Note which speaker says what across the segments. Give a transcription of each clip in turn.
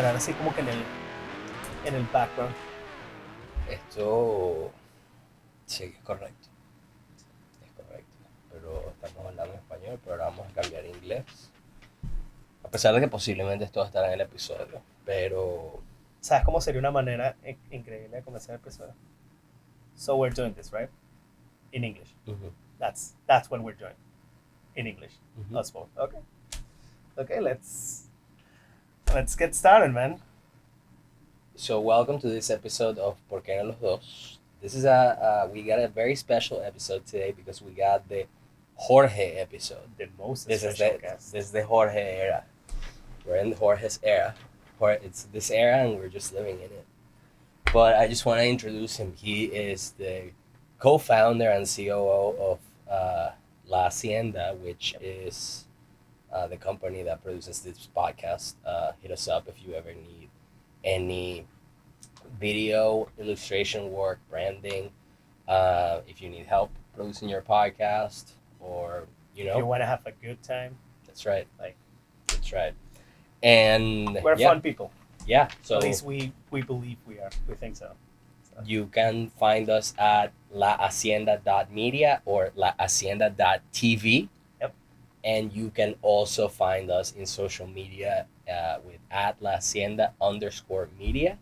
Speaker 1: entrar así como que en el background.
Speaker 2: Esto sí es correcto, es correcto. Pero estamos hablando en español, pero ahora vamos a cambiar a inglés. A pesar de que posiblemente esto estará en el episodio, pero
Speaker 1: ¿Sabes cómo sería una manera increíble de comenzar el episodio? So we're doing this, right? In English.
Speaker 2: ujú,
Speaker 1: That's what we're doing. In English.
Speaker 2: ujú.
Speaker 1: Us both. Okay. Okay, let's get started, man.
Speaker 2: So welcome to this episode of Por qué no los dos. This is we got a very special episode today because we got the Jorge episode.
Speaker 1: The most
Speaker 2: This is
Speaker 1: special
Speaker 2: the
Speaker 1: guest.
Speaker 2: this is the Jorge era. We're in Jorge's era. It's this era and we're just living in it. But I just want to introduce him. He is the co-founder and COO of La Hacienda, which is the company that produces this podcast. Hit us up if you ever need any video, illustration work, branding. If you need help producing your podcast, or
Speaker 1: If you want to have a good time,
Speaker 2: that's right.
Speaker 1: Like-
Speaker 2: That's right. And
Speaker 1: we're
Speaker 2: yeah,
Speaker 1: fun people.
Speaker 2: yeah. So
Speaker 1: At least we believe we are. We think so.
Speaker 2: you can find us at lahacienda.media or lahacienda.tv.
Speaker 1: Yep.
Speaker 2: And you can also find us in social media with at lahacienda_media.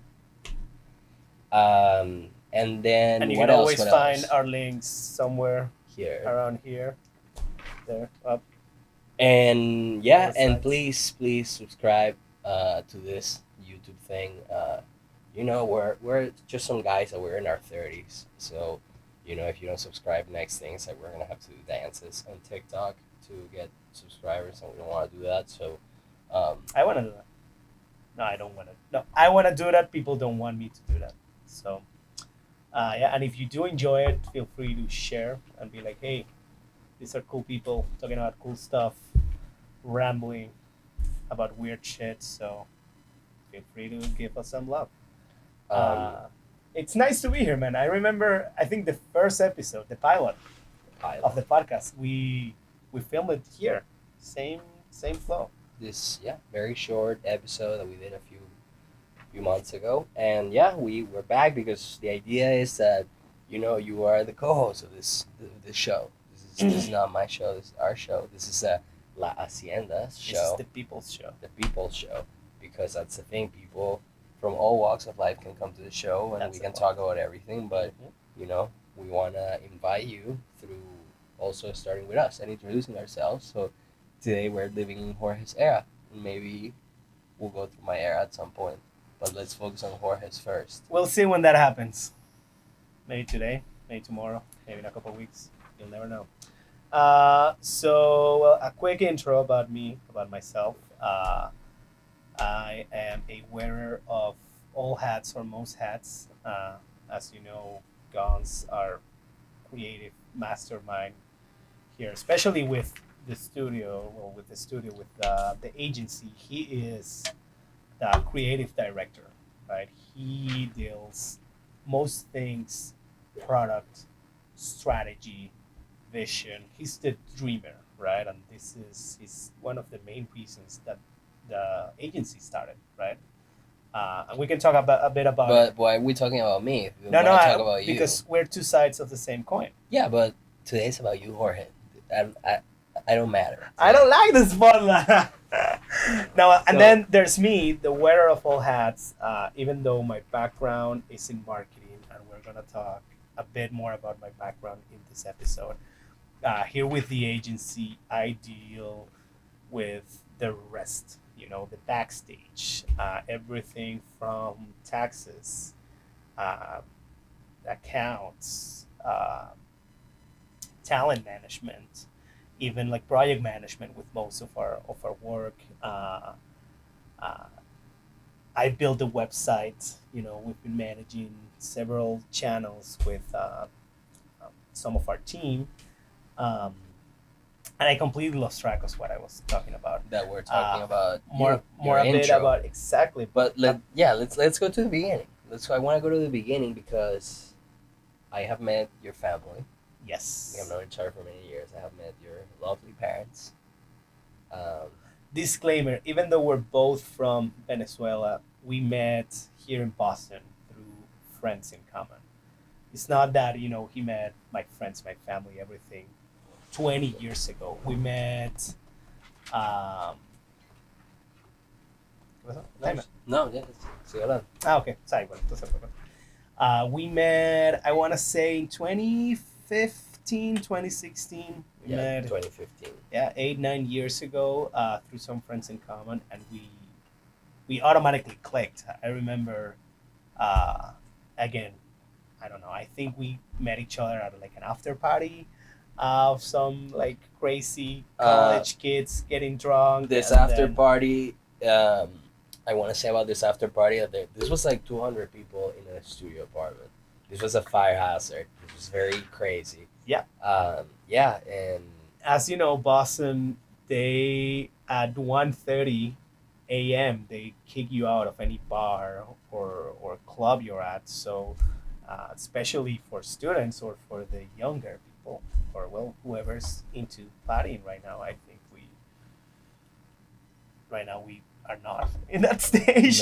Speaker 2: And then
Speaker 1: And you
Speaker 2: what
Speaker 1: can
Speaker 2: else?
Speaker 1: always
Speaker 2: What
Speaker 1: find
Speaker 2: else?
Speaker 1: our links somewhere
Speaker 2: Here.
Speaker 1: around here, there, up.
Speaker 2: And yeah,
Speaker 1: All the
Speaker 2: and
Speaker 1: sites.
Speaker 2: please subscribe to this YouTube thing. We're just some guys that we're in our 30s. So, if you don't subscribe, next thing is that we're gonna have to do dances on TikTok to get subscribers, and we don't want to do that. So,
Speaker 1: I want to do that. No, I don't want to. No, I want to do that. People don't want me to do that. So, yeah. And if you do enjoy it, feel free to share and be like, hey, these are cool people talking about cool stuff, rambling about weird shit. So, feel free to give us some love. It's nice to be here, man. I remember, I think the first episode, the pilot of the podcast, we filmed it here. Same flow.
Speaker 2: this very short episode that we did a few months ago, and yeah, we're back because the idea is that you are the co-host of this show. This is not my show. This is our show. This is a La Hacienda show.
Speaker 1: This is the people's show.
Speaker 2: The people's show, because that's the thing. People from all walks of life can come to the show, and
Speaker 1: That's
Speaker 2: we
Speaker 1: the
Speaker 2: can
Speaker 1: point.
Speaker 2: talk about everything. But
Speaker 1: Mhm.
Speaker 2: we want to invite you through also starting with us and introducing ourselves. So today we're living in Jorge's era. Maybe we'll go through my era at some point, but let's focus on Jorge's first.
Speaker 1: We'll see when that happens. Maybe today, maybe tomorrow, maybe in a couple of weeks. You'll never know. So, a quick intro about me, about myself. I am a wearer of all hats or most hats. As you know, Gonz, our creative mastermind here, especially with the studio, with the agency, he is the creative director, right? He deals most things, product, strategy, vision. He's the dreamer, right? And this is one of the main reasons that the agency started, right? And we can talk a bit about
Speaker 2: But why are we talking about me? We
Speaker 1: no,
Speaker 2: wanna talk about you.
Speaker 1: because we're two sides of the same coin.
Speaker 2: Yeah, but today's about you, Jorge. I don't matter.
Speaker 1: I don't like this spotlight. Now, and
Speaker 2: So-
Speaker 1: then there's me, the wearer of all hats. Even though my background is in marketing, and we're gonna talk a bit more about my background in this episode. Here with the agency, I deal with the rest. The backstage, everything from taxes, accounts, talent management, even like project management with most of our work. I built a website. We've been managing several channels with some of our team, and I completely lost track of what I was talking about.
Speaker 2: That we're talking about
Speaker 1: More
Speaker 2: your
Speaker 1: a bit
Speaker 2: intro.
Speaker 1: about exactly.
Speaker 2: But let's go to the beginning. I want to go to the beginning because I have met your family.
Speaker 1: Yes.
Speaker 2: We have known each other for many years. I have met your lovely parents.
Speaker 1: Disclaimer: even though we're both from Venezuela, we met here in Boston through friends in common. It's not that he met my friends, my family, everything 20 years ago. We met. Um,
Speaker 2: No, no, yes. Sí, hola.
Speaker 1: Okay, sorry. Bueno, entonces, we met, I want to say, in 2015, 2016. We
Speaker 2: Yeah,
Speaker 1: met,
Speaker 2: 2015.
Speaker 1: yeah, 8, 9 years ago through some friends in common, and we automatically clicked. I remember, uh, again, I don't know. I think we met each other at like an after party of some like crazy college kids getting drunk.
Speaker 2: This
Speaker 1: and
Speaker 2: after
Speaker 1: then-
Speaker 2: party, I want to say about this after party. This was like 200 people in a studio apartment. This was a fire hazard. It was very crazy.
Speaker 1: Yeah.
Speaker 2: Yeah, and
Speaker 1: As you know, Boston, they at 1:30 a.m. they kick you out of any bar or club you're at. So, especially for students or for the younger people, or well, whoever's into partying right now, I think we are not in that stage.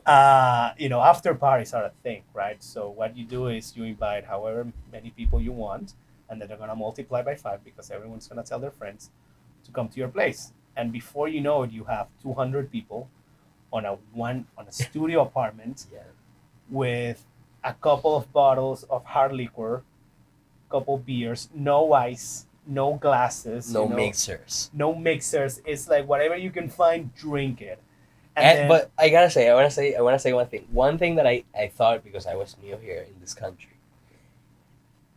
Speaker 2: no.
Speaker 1: After parties are a thing, right? So what you do is you invite however many people you want, and then they're gonna multiply by 5 because everyone's gonna tell their friends to come to your place. And before you know it, you have 200 people on a studio apartment
Speaker 2: Yeah.
Speaker 1: with a couple of bottles of hard liquor, couple beers, no ice, no glasses,
Speaker 2: No mixers.
Speaker 1: no mixers. It's like whatever you can find, drink it. And then,
Speaker 2: But I gotta say, I wanna say one thing. One thing that I thought, because I was new here in this country,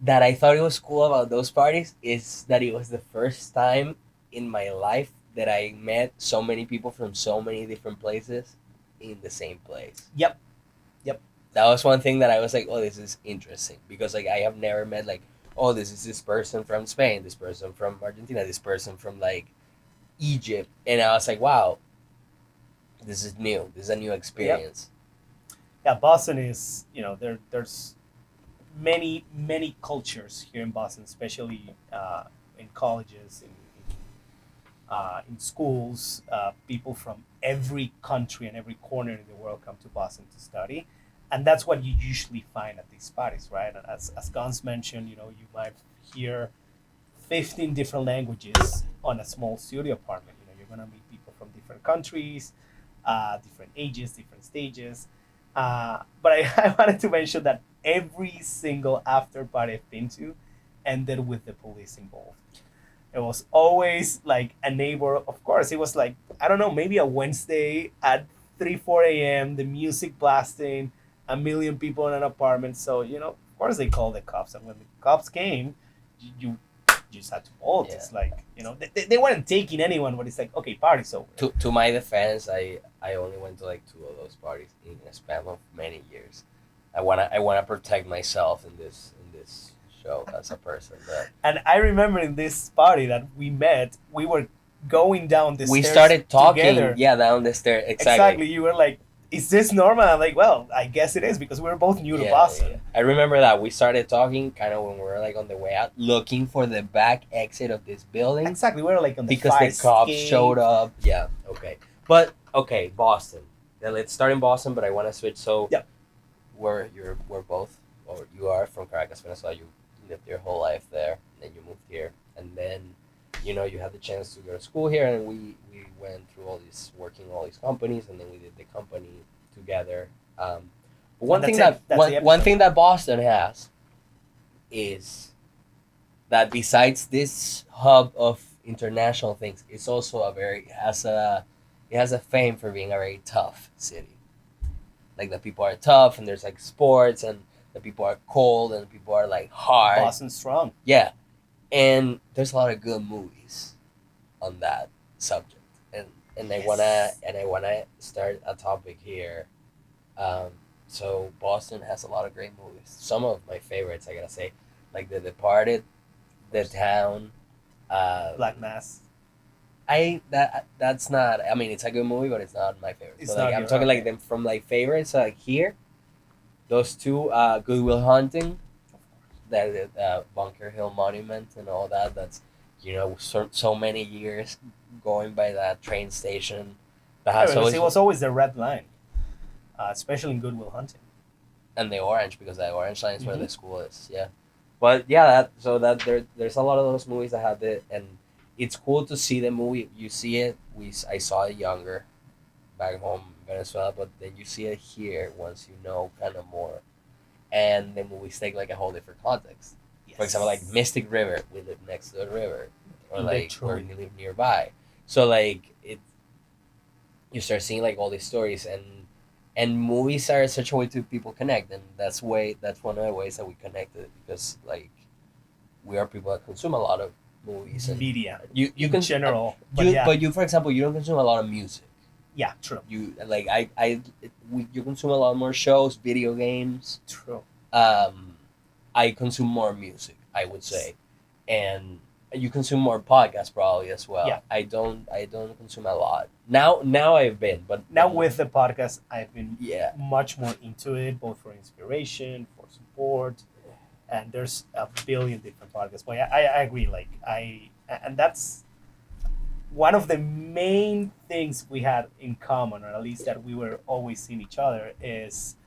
Speaker 2: that I thought it was cool about those parties is that it was the first time in my life that I met so many people from so many different places in the same place.
Speaker 1: Yep.
Speaker 2: That was one thing that I was like, oh, this is interesting, because like I have never met like, oh, this is this person from Spain, this person from Argentina, this person from like Egypt, and I was like, wow, this is new. This is a new experience.
Speaker 1: Yeah, Boston is, there's many cultures here in Boston, especially in colleges, in schools. People from every country and every corner in the world come to Boston to study, and that's what you usually find at these parties, right? And as Gonz mentioned, you might hear 15 different languages on a small studio apartment. You're gonna meet people from different countries, different ages, different stages. But I wanted to mention that every single after party I've been to ended with the police involved. It was always like a neighbor. Of course, it was like, I don't know, maybe a Wednesday at 3, 4 a.m., the music blasting, a million people in an apartment. So, of course they called the cops. And when the cops came, you just had to bolt.
Speaker 2: Yeah.
Speaker 1: It's like, they weren't taking anyone, but it's like, okay, party's over.
Speaker 2: To my defense, I only went to like 2 of those parties in a span of many years. I wanna protect myself in this show as a person. But
Speaker 1: And I remember in this party that we met, we were going down the
Speaker 2: we
Speaker 1: stairs
Speaker 2: started talking,
Speaker 1: together.
Speaker 2: yeah, down the stairs.
Speaker 1: Exactly. You were like, is this normal? I'm like, well, I guess it is because we were both new to
Speaker 2: Yeah,
Speaker 1: Boston.
Speaker 2: yeah. I remember that we started talking kind of when we were like on the way out, looking for the back exit of this building
Speaker 1: Exactly. We were like on the
Speaker 2: because
Speaker 1: fire
Speaker 2: the cops
Speaker 1: escape.
Speaker 2: showed up. Yeah, okay. But okay, Boston. Yeah, let's start in Boston, but I want to switch. So,
Speaker 1: Yep.
Speaker 2: we're both, or you are from Caracas, Venezuela. You lived your whole life there, and then you moved here, and then you had the chance to go to school here, and we went through working all these companies, and then we did the company together. But one
Speaker 1: And
Speaker 2: thing
Speaker 1: that's
Speaker 2: that
Speaker 1: it. That's the
Speaker 2: one
Speaker 1: episode.
Speaker 2: thing that Boston has is that besides this hub of international things, it's also it has a fame for being a very tough city. Like the people are tough, and there's like sports, and the people are cold, and the people are like hard.
Speaker 1: Boston strong.
Speaker 2: Yeah, and there's a lot of good movies on that subject, and I wanna start a topic here. So Boston has a lot of great movies. Some of my favorites, I gotta say, like The Departed, The Town,
Speaker 1: Black Mass.
Speaker 2: That's not. I mean, it's a good movie, but it's not my favorite.
Speaker 1: It's
Speaker 2: So, like,
Speaker 1: not
Speaker 2: I'm
Speaker 1: your-
Speaker 2: talking like
Speaker 1: okay.
Speaker 2: them from like favorites. So, like here, those two, Good Will Hunting, that Bunker Hill Monument and all that. That's so many years going by that train station. That has
Speaker 1: Because
Speaker 2: always
Speaker 1: it was always the red line. especially in Good Will Hunting.
Speaker 2: And the orange, because the orange line is where the
Speaker 1: Mhm.
Speaker 2: school is. Yeah, but yeah, there's a lot of those movies that have it, and it's cool to see the movie. You see it. I saw it younger back home in Venezuela, but then you see it here once you know kind of more, and the movies take like a whole different context. For example, like
Speaker 1: Yes.
Speaker 2: Mystic River, we live next to the river, or like where
Speaker 1: Literally.
Speaker 2: we live nearby. So like you start seeing like all these stories, and movies are such a way to people connect, and that's one of the ways that we connected, because like we are people that consume a lot of movies, and
Speaker 1: Media
Speaker 2: you
Speaker 1: in
Speaker 2: can
Speaker 1: general. But yeah,
Speaker 2: you for example, you don't consume a lot of music.
Speaker 1: yeah, true,
Speaker 2: You like you consume a lot more shows, video games.
Speaker 1: true.
Speaker 2: um I consume more music, I would say, and you consume more podcasts probably as
Speaker 1: Yeah.
Speaker 2: well. I don't consume a lot now. I've been, but
Speaker 1: Now with the podcast, I've been
Speaker 2: yeah,
Speaker 1: much more into it, both for inspiration, for support, and there's a billion different podcasts. But yeah, I agree. Like and that's one of the main things we had in common, or at least that we were always seeing each other, is,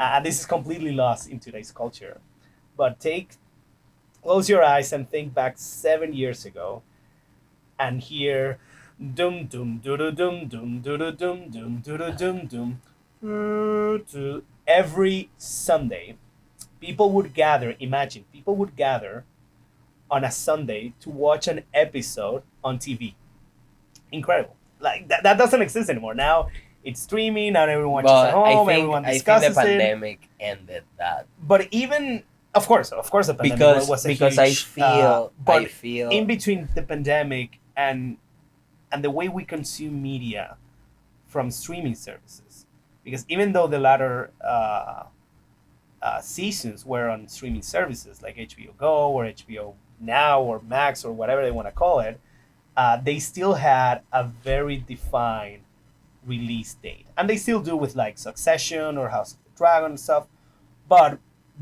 Speaker 1: and this is completely lost in today's culture. But close your eyes and think back 7 years ago, and hear dum dum doo dum dum doo dum dum doo dum dum every Sunday. People would gather. Imagine people would gather on a Sunday to watch an episode on TV. Incredible. Like that doesn't exist anymore. Now it's streaming. Now everyone watches at
Speaker 2: but
Speaker 1: home. Everyone
Speaker 2: I think the
Speaker 1: discusses it.
Speaker 2: pandemic ended that,
Speaker 1: But even, of course, the pandemic was a
Speaker 2: because
Speaker 1: huge.
Speaker 2: I
Speaker 1: But in
Speaker 2: feel
Speaker 1: between the pandemic and the way we consume media from streaming services, because even though the latter seasons were on streaming services like HBO Go or HBO Now or Max or whatever they want to call it, they still had a very defined release date, and they still do with like Succession or House of the Dragon and stuff. But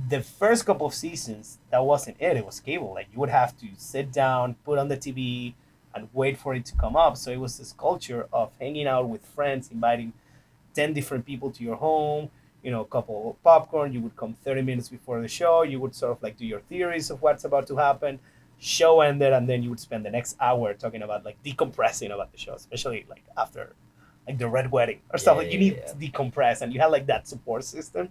Speaker 1: the first couple of seasons, that wasn't it. It was cable. Like you would have to sit down, put on the TV, and wait for it to come up. So it was this culture of hanging out with friends, inviting 10 different people to your home. A couple of popcorn. You would come 30 minutes before the show. You would sort of like do your theories of what's about to happen. Show ended, and then you would spend the next hour talking about like decompressing about the show, especially like after like the red wedding or stuff.
Speaker 2: yeah,
Speaker 1: Like you
Speaker 2: yeah,
Speaker 1: need
Speaker 2: yeah.
Speaker 1: to decompress, and you had like that support system.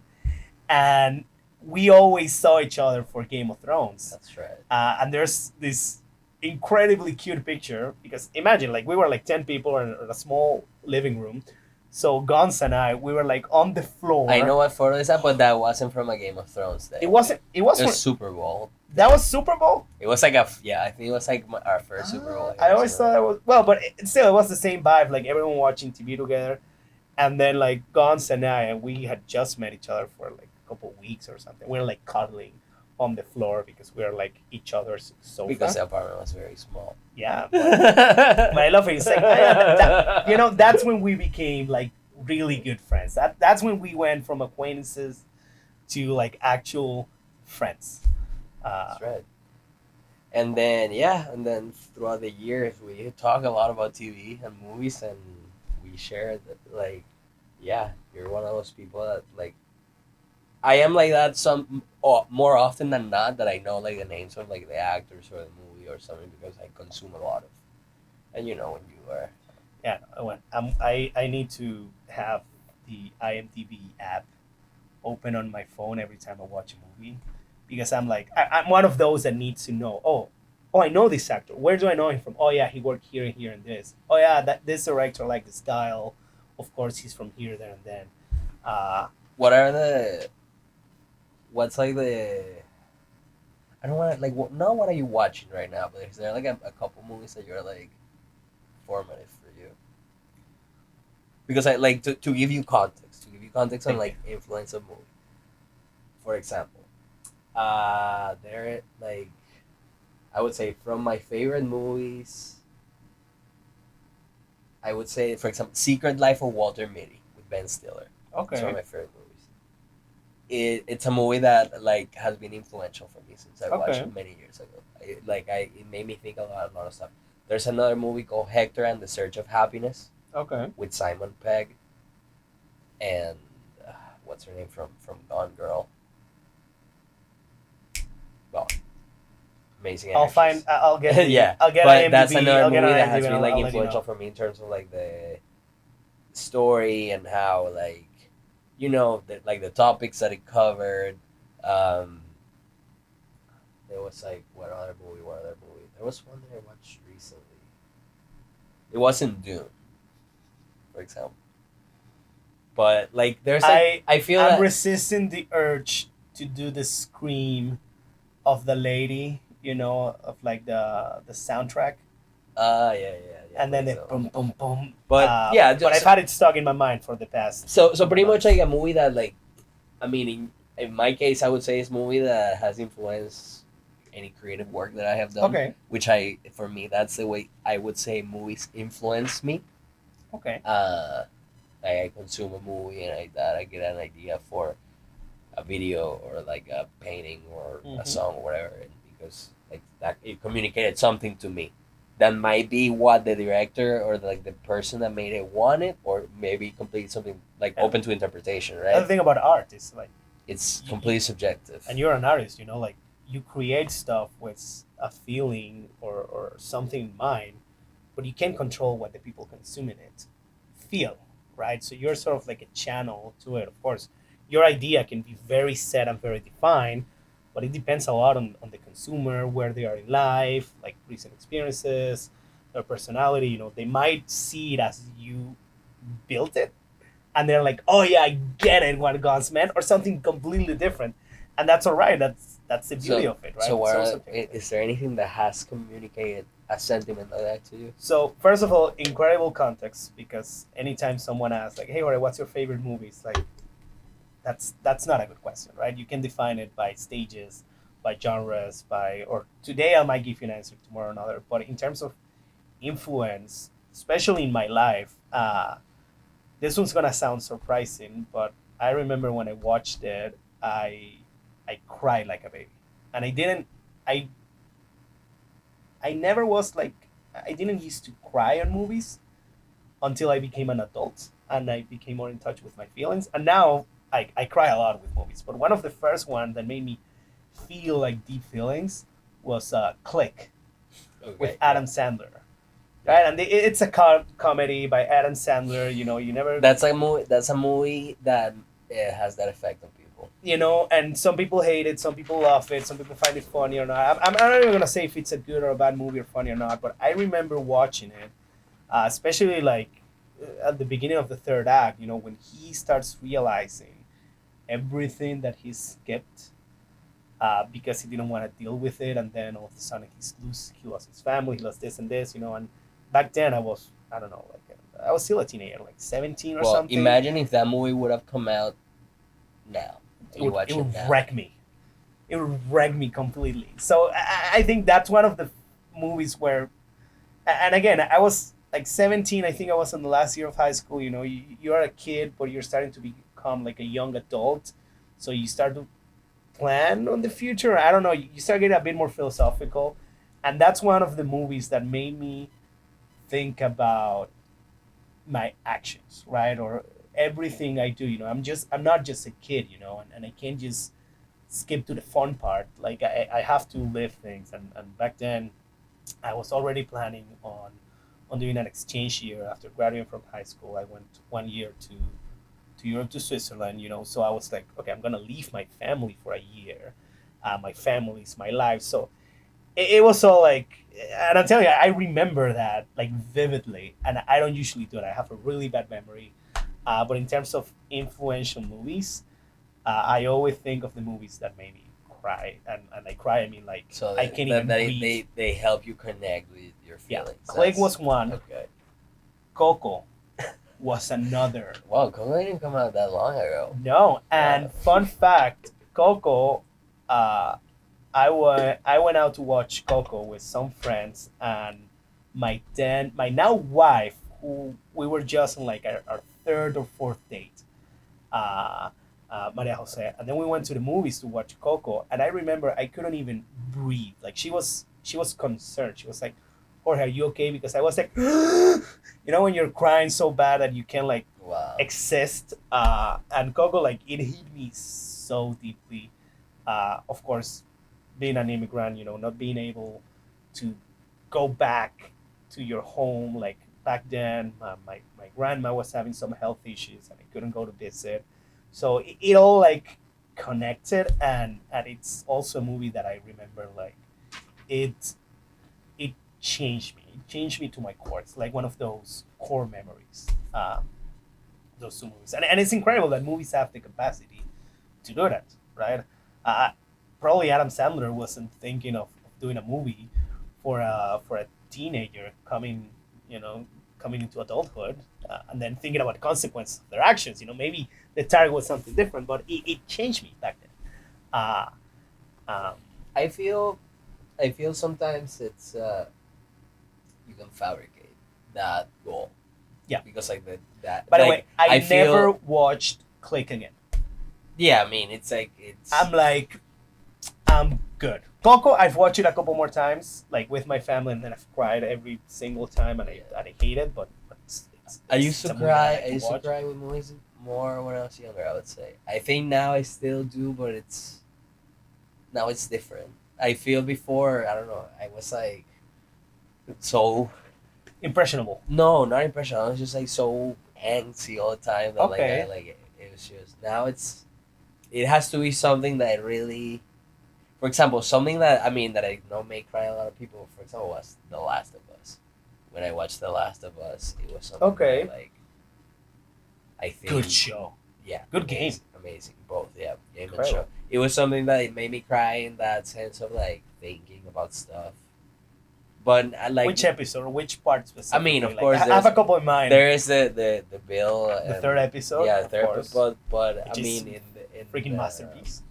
Speaker 1: And we always saw each other for Game of Thrones.
Speaker 2: That's right.
Speaker 1: And there's this incredibly cute picture, because imagine like we were like 10 people in a small living room. So Gonz and we were like on the floor.
Speaker 2: I know what photo is that, but that wasn't from a Game of Thrones day.
Speaker 1: It wasn't. It was.
Speaker 2: It was Super Bowl.
Speaker 1: That was Super Bowl.
Speaker 2: It was like I think it was like our first Super Bowl.
Speaker 1: I always thought it was, well, but still, it was the same vibe. Like everyone watching TV together, and then like Gonz and we had just met each other for like a couple of weeks or something. We were like cuddling on the floor because we were like each other's sofa.
Speaker 2: Because the apartment was very small.
Speaker 1: Yeah, but I love it. It's like that's when we became like really good friends. That's when we went from acquaintances to like actual friends.
Speaker 2: That's right. And then throughout the years we talk a lot about TV and movies, and we share that, like, yeah, you're one of those people that like. I am like that more often than not, that I know like the names of like the actors or the movie or something, because I consume a lot of, and when you are.
Speaker 1: Yeah, I need to have the IMDb app open on my phone every time I watch a movie, because I'm one of those that needs to know. Oh, I know this actor. Where do I know him from? Oh yeah, he worked here and here and this. Oh yeah, this director like the style. Of course, he's from here, there, and then.
Speaker 2: What's like the. I don't want to like. Not what are you watching right now, but is there like a couple movies that you're like formative for you? Because I like to give you context. On like influence of movie. For example, there like, I would say from my favorite movies. I would say, for example, Secret Life of Walter Mitty with Ben Stiller.
Speaker 1: Okay.
Speaker 2: It's one of my favorite movies. It's a movie that like has been influential for me since I watched it many years ago. It made me think a lot of stuff. There's another movie called Hector and the Search of Happiness.
Speaker 1: Okay.
Speaker 2: With Simon Pegg, and what's her name from Gone Girl. Well, amazing
Speaker 1: I'll
Speaker 2: actress.
Speaker 1: find. I'll get. The,
Speaker 2: yeah,
Speaker 1: I'll get
Speaker 2: but
Speaker 1: IMDb,
Speaker 2: that's another
Speaker 1: I'll get
Speaker 2: movie
Speaker 1: on
Speaker 2: that has
Speaker 1: IMDb,
Speaker 2: been
Speaker 1: and
Speaker 2: like
Speaker 1: I'll let you
Speaker 2: influential
Speaker 1: know.
Speaker 2: for me in terms of like the story and how like the topics that it covered. Um, there was like what other movie? There was one that I watched recently. It wasn't Dune, for example. But like there's like I feel
Speaker 1: I'm
Speaker 2: that
Speaker 1: resisting the urge to do the scream of the lady, of like the soundtrack,
Speaker 2: yeah,
Speaker 1: and then
Speaker 2: like
Speaker 1: the
Speaker 2: so.
Speaker 1: boom boom boom.
Speaker 2: But yeah,
Speaker 1: but I've had it stuck in my mind for the past.
Speaker 2: so pretty much
Speaker 1: months.
Speaker 2: like a movie that like, I mean, in my case, I would say it's a movie that has influenced any creative work that I have done.
Speaker 1: Okay.
Speaker 2: Which for me, that's the way I would say movies influence me.
Speaker 1: Okay.
Speaker 2: I consume a movie and I get an idea for a video or like a painting or a song or whatever, and because like that it communicated something to me. That might be what the director or like the person that made it wanted, or maybe completely something like open to interpretation, right?
Speaker 1: The thing about art is like
Speaker 2: it's completely subjective.
Speaker 1: And you're an artist, like you create stuff with a feeling or something in mind, but you can't control what the people consuming it feel, right? So you're sort of like a channel to it. Of course, your idea can be very set and very defined, but it depends a lot on the consumer, where they are in life, like recent experiences, their personality. They might see it as you built it, and they're like, "Oh yeah, I get it, what Gonz meant," or something completely different, and that's all right. That's the beauty of it, right?
Speaker 2: So, is there anything that has communicated a sentiment like that to you?
Speaker 1: So, first of all, incredible context, because anytime someone asks, like, "Hey, Jorge, what's your favorite movie?" It's like, that's not a good question, right? You can define it by stages, by genres, or today I might give you an answer, tomorrow another. But in terms of influence, especially in my life, this one's gonna sound surprising, but I remember when I watched it, I cried like a baby, and I I never was like I didn't used to cry on movies until I became an adult and I became more in touch with my feelings, and now I cry a lot with movies. But one of the first ones that made me feel like deep feelings was Click with Adam Sandler. Right, and it's a comedy by Adam Sandler. You never.
Speaker 2: That's a movie. That's a movie that has that effect on people.
Speaker 1: And some people hate it, some people love it, some people find it funny or not. I'm not even gonna say if it's a good or a bad movie or funny or not, but I remember watching it, especially like at the beginning of the third act. When he starts realizing everything that he skipped because he didn't want to deal with it, and then all of a sudden he lost his family, he lost this and this, and back then I don't know, like I was still a teenager, like 17 or something.
Speaker 2: Imagine if that movie would have come out now.
Speaker 1: It would wreck me. It would wreck me completely. So I think that's one of the movies where, and again, I was like 17. I think I was in the last year of high school. You're a kid, but you're starting to become like a young adult. So you start to plan on the future. I don't know. You start getting a bit more philosophical, and that's one of the movies that made me think about my actions, right? Or everything I do. I'm not just a kid, and I can't just skip to the fun part. Like I have to live things, and back then I was already planning on doing an exchange year after graduating from high school. I went 1 year to Europe, to Switzerland, so I was like, okay, I'm gonna leave my family for a year. My family's my life. So it was all like, and I'm telling you, I remember that like vividly, and I don't usually do it. I have a really bad memory. But in terms of influential movies, I always think of the movies that made me cry, and I cry. I mean, like,
Speaker 2: so
Speaker 1: I can't even breathe.
Speaker 2: They help you connect with your feelings.
Speaker 1: Yeah, Click was one.
Speaker 2: Okay.
Speaker 1: Coco was another.
Speaker 2: Wow, Coco didn't come out that long ago.
Speaker 1: No, and fun fact, Coco, I went out to watch Coco with some friends, and my now wife, who we were just on like our third or fourth date, Maria Jose, and then we went to the movies to watch Coco, and I remember I couldn't even breathe. Like she was concerned. She was like, Jorge, are you okay? Because I was like, you know, when you're crying so bad that you can't like
Speaker 2: Wow.
Speaker 1: exist. And Coco, like, it hit me so deeply. Of course, being an immigrant, you know, not being able to go back to your home. Like back then, my grandma was having some health issues and I couldn't go to visit. So it all like connected, and it's also a movie that I remember like it it changed me. It changed me to my core. It's like one of those core memories. Those two movies, and it's incredible that movies have the capacity to do that, right? Uh, Probably Adam Sandler wasn't thinking of doing a movie for a teenager coming, you know, coming into adulthood, and then thinking about the consequences of their actions. You know, maybe the target was something different, but it changed me back then. Uh, um,
Speaker 2: I feel sometimes it's you can fabricate that goal.
Speaker 1: Yeah.
Speaker 2: Because like that.
Speaker 1: by the
Speaker 2: like,
Speaker 1: way, I
Speaker 2: feel,
Speaker 1: never watched Click again.
Speaker 2: Yeah, I mean it's like it's.
Speaker 1: I'm like, I'm good. Coco, I've watched it a couple more times, like with my family, and then I've cried every single time, and I hate it. But
Speaker 2: I used
Speaker 1: it's
Speaker 2: to
Speaker 1: a movie
Speaker 2: cry.
Speaker 1: that
Speaker 2: I used to
Speaker 1: watch.
Speaker 2: cry with movies more when I was younger. I would say. I think now I still do, but it's now it's different. I feel before I don't know. I was like so
Speaker 1: Impressionable.
Speaker 2: no, not impression. I was just like so angsty all the time that
Speaker 1: Okay.
Speaker 2: it was just now it has to be something that really, for example, something that I mean that I know may cry a lot of people. For example, was The Last of Us. When I watched The Last of Us, it was something
Speaker 1: Okay.
Speaker 2: that, like I think
Speaker 1: Good show.
Speaker 2: yeah,
Speaker 1: Good game.
Speaker 2: amazing, both yeah, game and
Speaker 1: Incredible.
Speaker 2: show. It was something that it made me cry in that sense of like thinking about stuff. But I like
Speaker 1: Which episode or which part specifically?
Speaker 2: I mean, of
Speaker 1: Like,
Speaker 2: course,
Speaker 1: I have a couple in mind.
Speaker 2: there is the bill.
Speaker 1: The third episode.
Speaker 2: Yeah,
Speaker 1: of
Speaker 2: third
Speaker 1: course.
Speaker 2: episode. But I
Speaker 1: Which is
Speaker 2: mean, in
Speaker 1: Freaking
Speaker 2: the,
Speaker 1: masterpiece.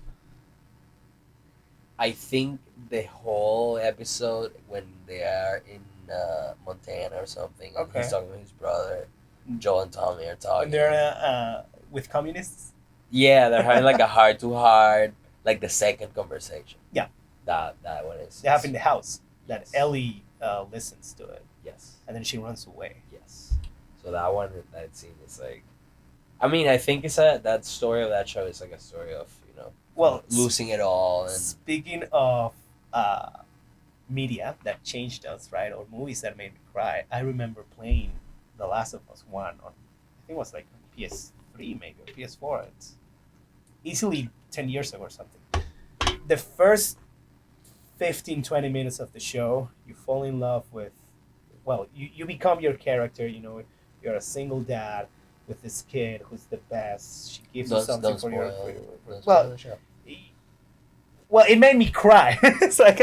Speaker 2: I think the whole episode when they are in Montana or something, and
Speaker 1: Okay.
Speaker 2: he's talking with his brother, Joel and Tommy are talking.
Speaker 1: When they're with communists.
Speaker 2: Yeah, they're having like a heart to heart, like the second conversation.
Speaker 1: Yeah.
Speaker 2: That one is.
Speaker 1: They have in the house that
Speaker 2: Yes.
Speaker 1: Ellie listens to it,
Speaker 2: Yes.
Speaker 1: and then she runs away.
Speaker 2: Yes. So that scene is like, I mean, I think that story of that show is like a story of
Speaker 1: Well,
Speaker 2: losing it all and
Speaker 1: speaking of media that changed us, right, or movies that made me cry, I remember playing The Last of Us 1 on, I think it was like PS3 maybe, or PS4. It's easily 10 years ago or something. The first 15-20 minutes of the show, you fall in love with, well, you become your character, you know, you're a single dad with this kid who's the best. She gives you something
Speaker 2: don't
Speaker 1: for your
Speaker 2: spoil
Speaker 1: well,
Speaker 2: the show.
Speaker 1: well, it made me cry. It's like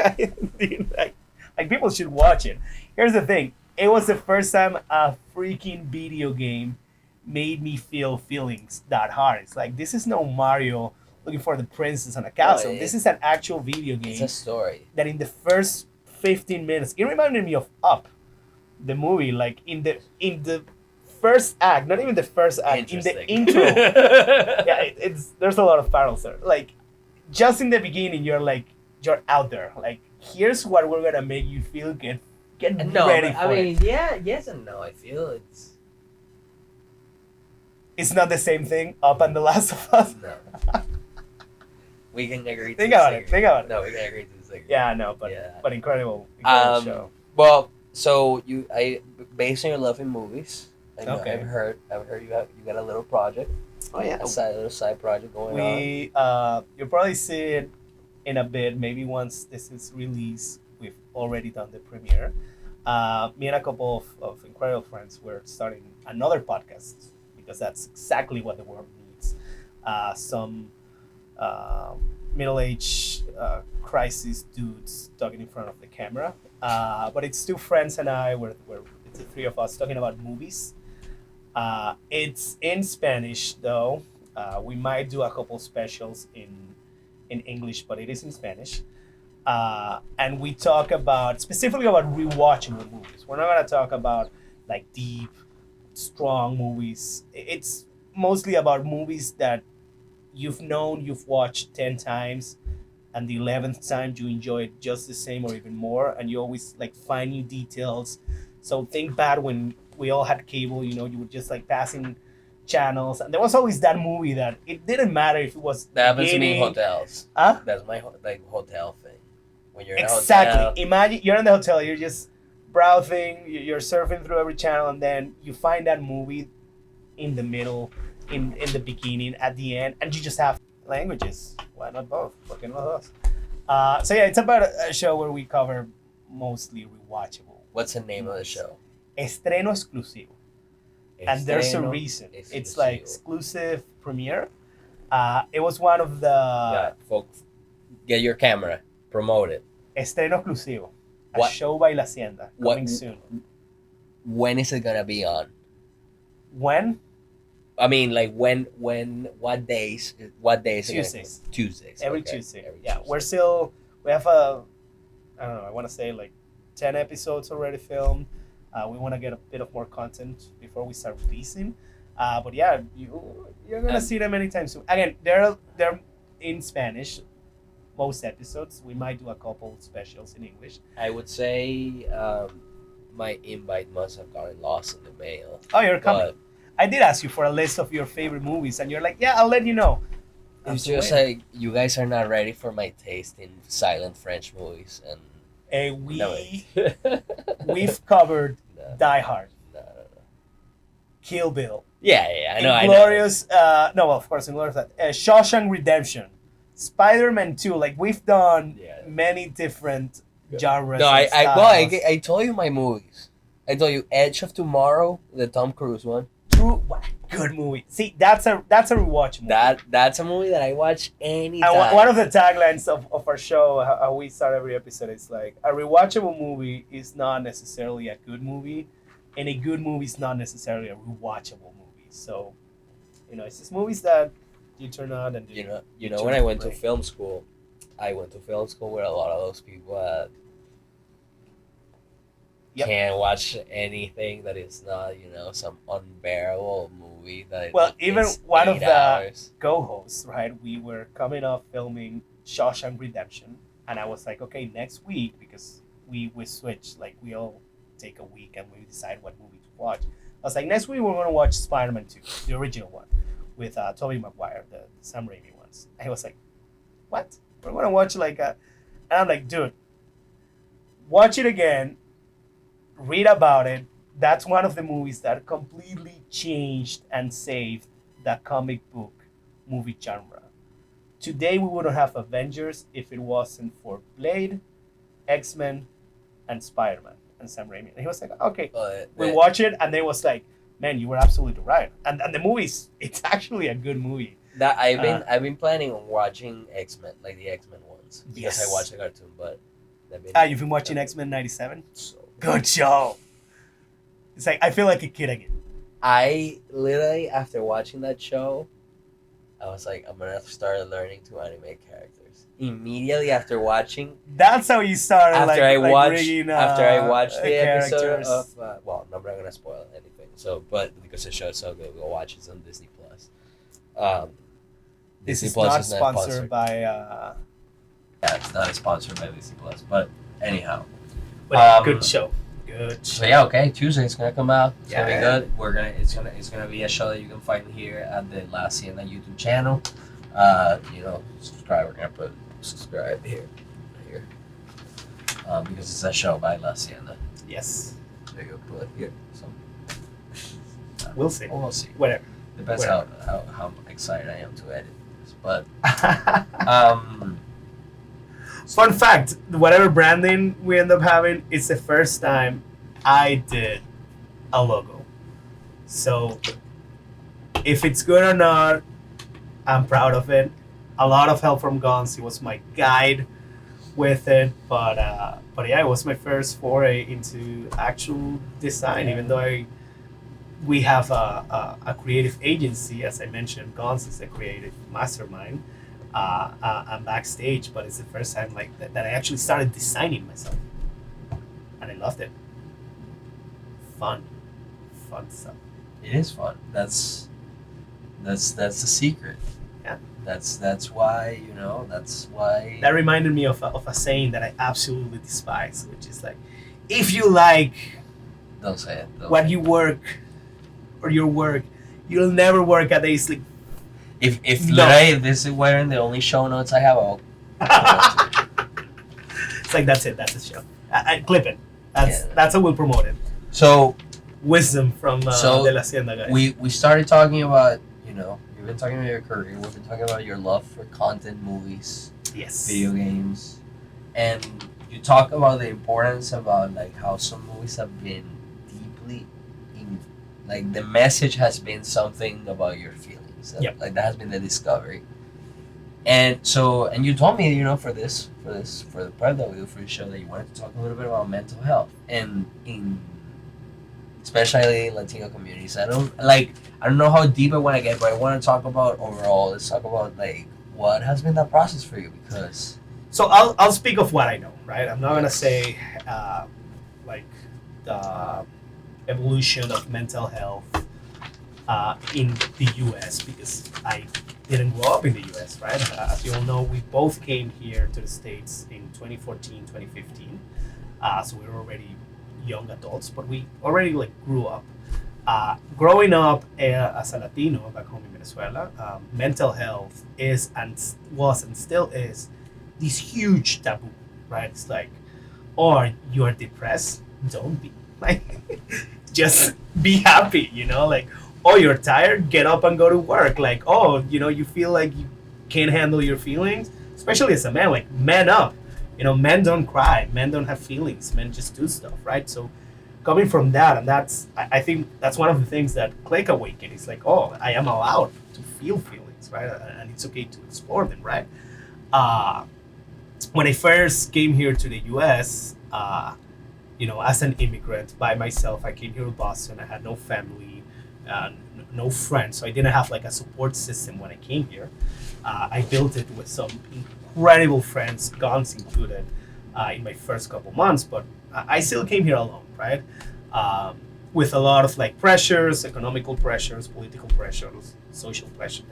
Speaker 1: like people should watch it. Here's the thing: it was the first time a freaking video game made me feel feelings that hard. It's like this is no Mario looking for the princess on a castle. This is an actual video
Speaker 2: It's
Speaker 1: game
Speaker 2: a story.
Speaker 1: that in the first 15 minutes, it reminded me of Up, the movie. Like in the first act, not even the first act, in the intro. Yeah, it's there's a lot of parallels there. Like just in the beginning, you're out there. Like here's what we're gonna make you feel. Get
Speaker 2: No,
Speaker 1: ready
Speaker 2: but,
Speaker 1: for
Speaker 2: I mean,
Speaker 1: it.
Speaker 2: yeah, yes and no. I feel
Speaker 1: It's not the same thing. Up and The Last of Us.
Speaker 2: no. We can agree.
Speaker 1: Think about it. Think about it.
Speaker 2: No, we can agree to disagree.
Speaker 1: Yeah, I know, but
Speaker 2: Yeah.
Speaker 1: but incredible show.
Speaker 2: Well, so based on your love in movies,
Speaker 1: Okay.
Speaker 2: I've heard you got a little project.
Speaker 1: Oh yeah.
Speaker 2: A little side project going on.
Speaker 1: We you'll probably see it in a bit. Maybe once this is released, we've already done the premiere. Me and a couple of incredible friends were starting another podcast because that's exactly what the world needs. Some middle-aged crisis dudes talking in front of the camera. But it's two friends and I. It's the three of us talking about movies. It's in Spanish though. We might do a couple specials in English, but it is in Spanish. And we talk specifically about rewatchable movies. We're not gonna talk about like deep, strong movies. It's mostly about movies that you've watched 10 times, and the 11th time you enjoy it just the same or even more, and you always like find new details. So think back when we all had cable, you know, you were just like passing channels, and there was always that movie that it didn't matter if it was
Speaker 2: That happens to me in
Speaker 1: beginning.
Speaker 2: hotels.
Speaker 1: Huh?
Speaker 2: That's my like hotel thing. When you're in a
Speaker 1: Exactly.
Speaker 2: hotel,
Speaker 1: Imagine you're in the hotel, you're just browsing, you're surfing through every channel, and then you find that movie in the middle, in the beginning, at the end, and you just have languages. Why not both? Fucking not us. So yeah, it's about a show where we cover mostly rewatchable.
Speaker 2: what's the name of the show?
Speaker 1: Estreno Exclusivo. And there's a
Speaker 2: Estreno
Speaker 1: reason. It's
Speaker 2: Exclusivo.
Speaker 1: like exclusive premiere. It was one of the
Speaker 2: Yeah, folks, get your camera, promote it.
Speaker 1: Estreno Exclusivo, a
Speaker 2: What-
Speaker 1: show by La Hacienda,
Speaker 2: what-
Speaker 1: coming soon.
Speaker 2: When is it gonna be on?
Speaker 1: When?
Speaker 2: I mean, like what days? What days? are gonna-
Speaker 1: Tuesdays.
Speaker 2: Tuesdays.
Speaker 1: Every
Speaker 2: okay,
Speaker 1: Tuesday.
Speaker 2: every
Speaker 1: Yeah,
Speaker 2: Tuesday.
Speaker 1: we have a, I don't know, I want to say like 10 episodes already filmed. We want to get a bit of more content before we start releasing. But yeah, you're going to see them anytime soon. Again, they're in Spanish, most episodes. We might do a couple specials in English.
Speaker 2: I would say my invite must have gotten lost in the mail.
Speaker 1: Oh, you're coming.
Speaker 2: But
Speaker 1: I did ask you for a list of your favorite movies, and you're like, yeah, I'll let you know. I'm
Speaker 2: it's
Speaker 1: still
Speaker 2: just
Speaker 1: waiting.
Speaker 2: like you guys are not ready for my taste in silent French movies, and no,
Speaker 1: We've covered
Speaker 2: no,
Speaker 1: Die Hard,
Speaker 2: no.
Speaker 1: Kill Bill,
Speaker 2: Yeah, I know.
Speaker 1: Inglorious, no, well, of course, Inglorious, Shawshank Redemption, Spider-Man 2. Like, we've done
Speaker 2: Yeah.
Speaker 1: many different
Speaker 2: Yeah.
Speaker 1: genres.
Speaker 2: No,
Speaker 1: and styles.
Speaker 2: I told you my movies. I told you Edge of Tomorrow, the Tom Cruise one.
Speaker 1: What a good movie. See, that's a rewatch movie.
Speaker 2: That's a movie that I watch anytime.
Speaker 1: And one of the taglines of our show, how we start every episode, is like, a rewatchable movie is not necessarily a good movie, and a good movie is not necessarily a rewatchable movie. So, you know, it's just movies that you turn on and
Speaker 2: you know
Speaker 1: turn
Speaker 2: when I went to
Speaker 1: break.
Speaker 2: film school, I went to film school where a lot of those people
Speaker 1: Yep.
Speaker 2: can't watch anything that is not some unbearable movie that
Speaker 1: Well, even
Speaker 2: is
Speaker 1: one of
Speaker 2: 8
Speaker 1: the
Speaker 2: hours.
Speaker 1: co-hosts, right? We were coming off filming Shawshank Redemption, and I was like, okay, next week, because we switch, like we all take a week and we decide what movie to watch. I was like, next week we're gonna watch Spider-Man 2, the original one, with Tobey Maguire, the Sam Raimi ones. And he was like, what? We're gonna watch like a, and I'm like, dude, watch it again, read about it. That's one of the movies that completely changed and saved the comic book movie genre. Today we wouldn't have Avengers if it wasn't for Blade, X-Men, and Spider-Man and Sam Raimi. And he was like, okay, we watch it, and they was like, man, you were absolutely right. And the movie's, it's actually a good movie.
Speaker 2: That I've been planning on watching X-Men, like the X-Men ones, because
Speaker 1: Yes.
Speaker 2: I watched the cartoon, but they've
Speaker 1: You've been watching X-Men 97?
Speaker 2: so
Speaker 1: Good show. It's like, I feel like a kid again.
Speaker 2: I literally, after watching that show, I was like, I'm gonna start learning to animate characters. Immediately after watching,
Speaker 1: That's how you started.
Speaker 2: after I watched
Speaker 1: rigging,
Speaker 2: the episode
Speaker 1: characters.
Speaker 2: of well, I'm not gonna spoil anything. So, but because the show's so good, go watch it. It's on Disney Plus.
Speaker 1: This
Speaker 2: Disney
Speaker 1: is
Speaker 2: Plus
Speaker 1: not
Speaker 2: is
Speaker 1: sponsored by.
Speaker 2: Yeah, it's not sponsored by Disney Plus, but anyhow.
Speaker 1: But good show. Good show.
Speaker 2: So yeah, okay. Tuesday it's gonna come out. It's gonna be
Speaker 1: Yeah.
Speaker 2: good. It's gonna be a show that you can find here at the La Hacienda YouTube channel. Subscribe. We're gonna put subscribe here, because it's a show by La Hacienda.
Speaker 1: Yes.
Speaker 2: There you go. Put it here. So
Speaker 1: We'll see.
Speaker 2: we'll see.
Speaker 1: Whatever.
Speaker 2: Depends
Speaker 1: Whatever.
Speaker 2: how excited I am to edit this, but
Speaker 1: Fun fact, whatever branding we end up having, it's the first time I did a logo. So if it's good or not, I'm proud of it. A lot of help from Gonz. He was my guide with it, but yeah, it was my first foray into actual design. Even though we have a creative agency, as I mentioned, Gonz is a creative mastermind. I'm backstage, but it's the first time that I actually started designing myself, and I loved it. Fun stuff.
Speaker 2: it is fun. That's the secret.
Speaker 1: Yeah.
Speaker 2: That's why, that's why.
Speaker 1: That reminded me of a saying that I absolutely despise, which is like, if you like
Speaker 2: Don't say it.
Speaker 1: what you work or your work, you'll never work a day sleep.
Speaker 2: If
Speaker 1: No.
Speaker 2: literally if this is wearing the only show notes I have,
Speaker 1: It's like that's it. That's the show. I clip it.
Speaker 2: Yeah.
Speaker 1: That's how we'll promote it.
Speaker 2: So
Speaker 1: Wisdom from
Speaker 2: So,
Speaker 1: De La Hacienda, guys.
Speaker 2: we started talking about, you've been talking about your career, we've been talking about your love for content, movies,
Speaker 1: Yes.
Speaker 2: video games, and you talk about the importance about like how some movies have been deeply in, like the message has been something about your feelings.
Speaker 1: Yep.
Speaker 2: Like that has been the discovery. And so, and you told me, for the part that we do for the show, that you wanted to talk a little bit about mental health, and especially in Latino communities. I don't know how deep I want to get, but I want to talk about overall. Let's talk about like what has been that process for you, because
Speaker 1: So I'll speak of what I know, right? I'm not gonna say like the evolution of mental health in the U.S. because I didn't grow up in the U.S., right? As you all know, we both came here to the States in 2014, 2015. So we were already young adults, but we already like grew up. Growing up as a Latino back home in Venezuela, mental health is and was and still is this huge taboo, right? It's like, or you're depressed, don't be. Like, just be happy, like, oh, you're tired, get up and go to work. Like, oh, you feel like you can't handle your feelings, especially as a man, like, man up. Men don't cry, men don't have feelings, men just do stuff, right? So coming from that, and I think that's one of the things that Click Awaken is like, oh, I am allowed to feel feelings, right? And it's okay to explore them, right? When I first came here to the US, as an immigrant by myself, I came here to Boston. I had no family, no friends, so I didn't have like a support system when I came here. I built it with some incredible friends, Gonz included, in my first couple months, but I still came here alone, right? With a lot of like pressures, economical pressures, political pressures, social pressures.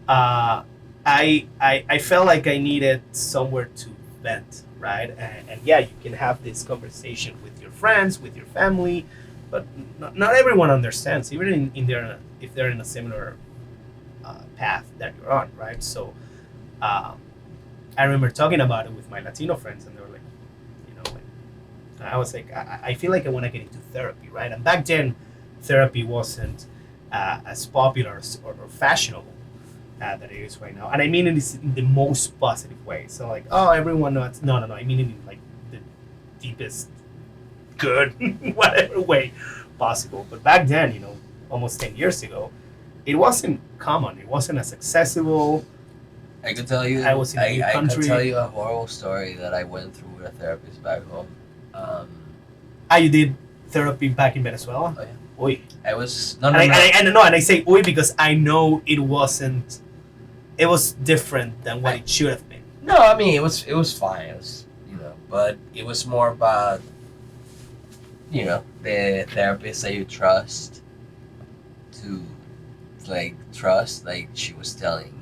Speaker 1: I felt like I needed somewhere to vent, right? And yeah, you can have this conversation with your friends, with your family, but not everyone understands, even if they're in a similar path that you're on, right? So I remember talking about it with my Latino friends, and they were like, I was like, I feel like I want to get into therapy, right? And back then, therapy wasn't as popular or fashionable that it is right now. And I mean it is in the most positive way. So like, oh, everyone knows. No. I mean it in like the deepest good, whatever way possible. But back then, almost 10 years ago, it wasn't common. It wasn't as accessible.
Speaker 2: I could tell you.
Speaker 1: I was in a new
Speaker 2: I could
Speaker 1: country.
Speaker 2: tell you a horrible story that I went through with a therapist back home.
Speaker 1: You did therapy back in Venezuela?
Speaker 2: Oh, yeah.
Speaker 1: Uy.
Speaker 2: I was
Speaker 1: And I say uy because I know it wasn't. It was different than what it should have been.
Speaker 2: No, I mean it was fine. It was, but it was more about the therapist that you trust to trust, like she was telling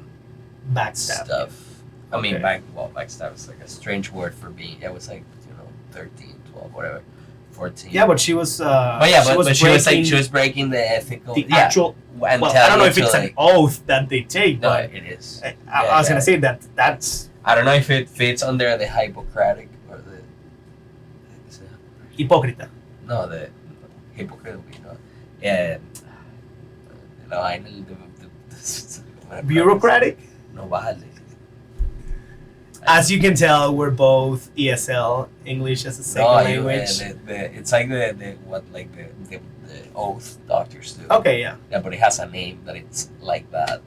Speaker 1: Backstab.
Speaker 2: stuff. I mean,
Speaker 1: Okay.
Speaker 2: backstab is like a strange word for me. It was like 13, 12, whatever, 14.
Speaker 1: Yeah, but she was.
Speaker 2: But yeah,
Speaker 1: she was
Speaker 2: but she was like
Speaker 1: breaking
Speaker 2: she was breaking the ethical.
Speaker 1: the
Speaker 2: yeah,
Speaker 1: actual.
Speaker 2: and
Speaker 1: Well, I
Speaker 2: telling
Speaker 1: don't know
Speaker 2: you
Speaker 1: if
Speaker 2: to,
Speaker 1: it's an
Speaker 2: like,
Speaker 1: oath that they take,
Speaker 2: no,
Speaker 1: but
Speaker 2: it is.
Speaker 1: I was gonna say that's
Speaker 2: I don't know if it fits under the Hippocratic or the. Is it
Speaker 1: hipócrita.
Speaker 2: No, the hypocrite, yeah. No, I know the
Speaker 1: Bureaucratic.
Speaker 2: No, vale.
Speaker 1: As you can tell, we're both ESL, English as a second language.
Speaker 2: It's like the oath doctors do.
Speaker 1: Okay, yeah.
Speaker 2: Yeah, but it has a name that it's like that.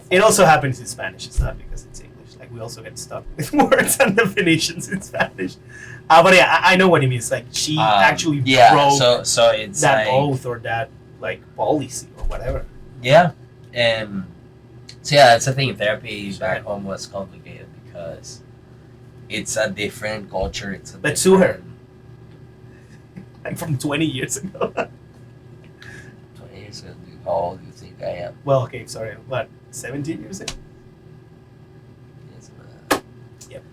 Speaker 1: It also happens in Spanish. It's not because it's English. Like we also get stuck with words and definitions in Spanish. But yeah, I know what he means. Like she actually broke
Speaker 2: so it's
Speaker 1: that
Speaker 2: like,
Speaker 1: oath or that like policy or whatever.
Speaker 2: Yeah, so yeah, that's the thing. Therapy back home was complicated because it's a different culture. It's a
Speaker 1: Let's sue her.
Speaker 2: different-
Speaker 1: Like from 20 years ago.
Speaker 2: 20 years ago, how old do you think I am.
Speaker 1: Well, okay, sorry, what, 17 years in?
Speaker 2: Yes,
Speaker 1: Yep.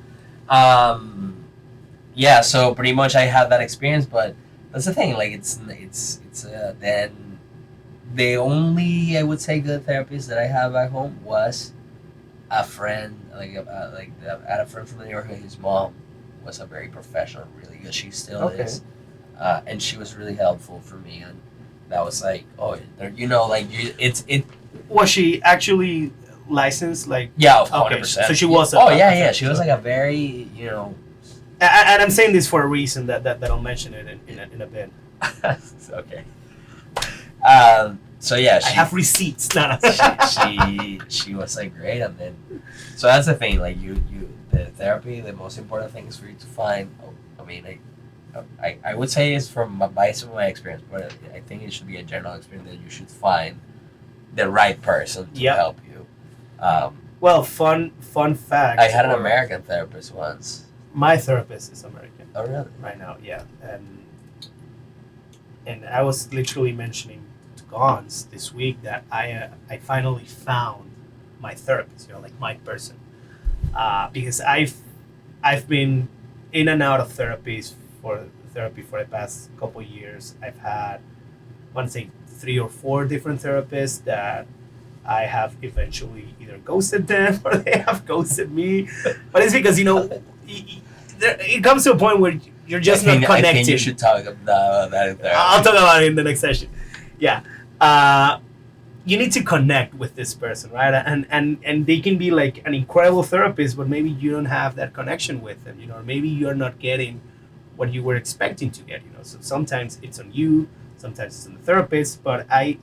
Speaker 2: Yeah, so pretty much I had that experience, but that's the thing. Like it's then the only I would say good therapist that I have at home was a friend, I had a friend from the neighborhood. His mom was a very professional, really good. She still
Speaker 1: Okay.
Speaker 2: is, and she was really helpful for me. And that was like, oh, you know, like it.
Speaker 1: Was she actually licensed? Like,
Speaker 2: Yeah,
Speaker 1: okay,
Speaker 2: 100%.
Speaker 1: so she was.
Speaker 2: Oh yeah, yeah. She was like a very, you know.
Speaker 1: And I'm saying this for a reason that I'll mention it in a bit.
Speaker 2: Okay. So yeah,
Speaker 1: I have receipts. No, no.
Speaker 2: she was like great, and then so that's the thing. Like the therapy, the most important thing is for you to find. I mean, I would say it's from based on my experience, but I think it should be a general experience that you should find the right person to help you.
Speaker 1: Well, fun fact.
Speaker 2: I had an American therapist once.
Speaker 1: My therapist is American.
Speaker 2: Oh really?
Speaker 1: Right now, yeah, and I was literally mentioning to Gonz this week that I finally found my therapist. You know, like my person, because I've been in and out of therapy for the past couple years. I've had, I want to say, 3 or 4 different therapists that I have eventually either ghosted them or they have ghosted me. But it's because, you know, it comes to a point where you're just not connected.
Speaker 2: I think you should talk about that in therapy.
Speaker 1: I'll talk about it in the next session. Yeah. You need to connect with this person, right? And they can be like an incredible therapist, but maybe you don't have that connection with them, you know, or maybe you're not getting what you were expecting to get, you know. So sometimes it's on you, sometimes it's on the therapist, but I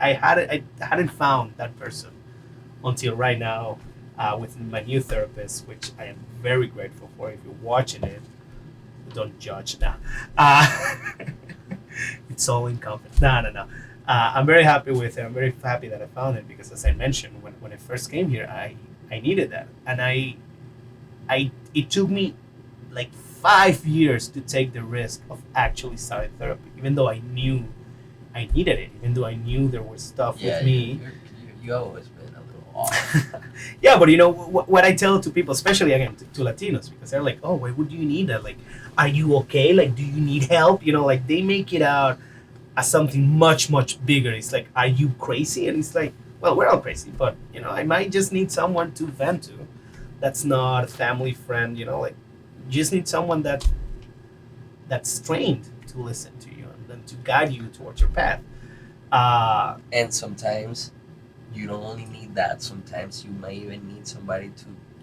Speaker 1: hadn't found that person until right now with my new therapist, which I am very grateful for. If you're watching it, don't judge now. It's all in confidence. No. I'm very happy with it. I'm very happy that I found it because, as I mentioned, when I first came here, I needed that, and it took me like 5 years to take the risk of actually starting therapy, even though I knew I needed it, even though I knew there was stuff with me.
Speaker 2: You always been a little off.
Speaker 1: Yeah, but you know what I tell to people, especially again to Latinos, because they're like, "Oh, why would you need that? Like, are you okay? Like, do you need help?" You know, like they make it out as something much bigger. It's like, "Are you crazy?" And it's like, well, we're all crazy, but you know, I might just need someone to vent to. That's not a family friend. You know, like you just need someone that's trained to listen to you and to guide you towards your path.
Speaker 2: And sometimes you don't only need that. Sometimes you might even need somebody